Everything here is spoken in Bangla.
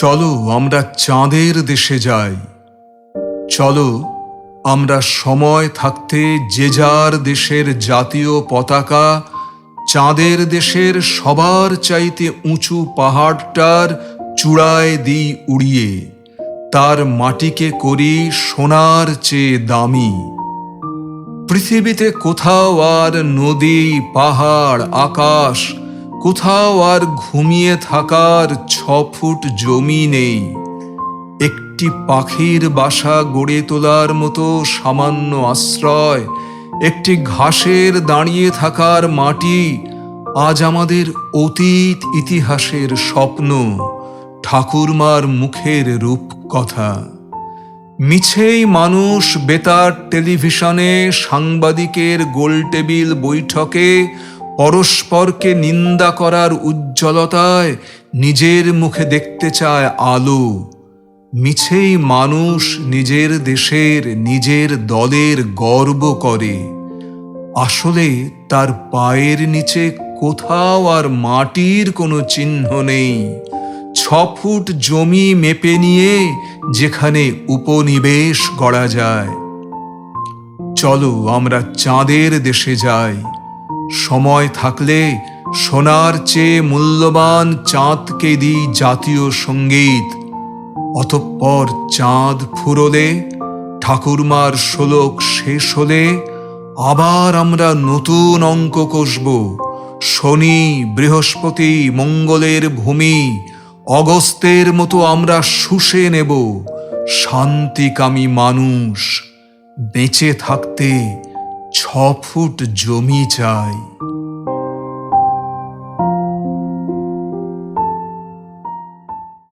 চলো আমরা চাঁদের দেশে যাই। চলো আমরা সময় থাকতে যে যার দেশের জাতীয় পতাকা চাঁদের দেশের সবার চাইতে উঁচু পাহাড়টার চূড়ায় দিই উড়িয়ে, তার মাটিকে করি সোনার চেয়ে দামি। পৃথিবীতে কোথাও আর নদী, পাহাড়, আকাশ, কোথাও আর ঘুমিয়ে থাকার 6 ফুট জমি নেই। একটি পাখির বাসা গড়ে তোলার মতো সামান্য আশ্রয়, একটি ঘাসের দাঁড়িয়ে থাকার মাটি আজ আমাদের অতীত ইতিহাসের স্বপ্ন, ঠাকুরমার মুখের রূপকথা। মিছেই মানুষ বেতার টেলিভিশনে, সাংবাদিকের গোলটেবিল বৈঠকে পরস্পরকে নিন্দা করার উজ্জ্বলতায় নিজের মুখে দেখতে চায় আলো। মিছেই মানুষ নিজের দেশের, নিজের দলের গর্ব করে। আসলে তার পায়ের নিচে কোথাও আর মাটির কোনো চিহ্ন নেই। 6 ফুট জমি মেপে নিয়ে যেখানে উপনিবেশ গড়া যায়। চলো আমরা চাঁদের দেশে যাই। সময় থাকলে সোনার চেয়ে মূল্যবান চাঁদকে দিই জাতীয় সঙ্গীত। অতঃপর চাঁদ ফুরোলে, ঠাকুরমার শোলক শেষ হলে আবার আমরা নতুন অঙ্ক কষব। শনি, বৃহস্পতি, মঙ্গলের ভূমি, অগস্ত্যের মতো আমরা শুষে নেব। শান্তিকামী মানুষ, বেঁচে থাকতে 6 ফুট জমি চাই।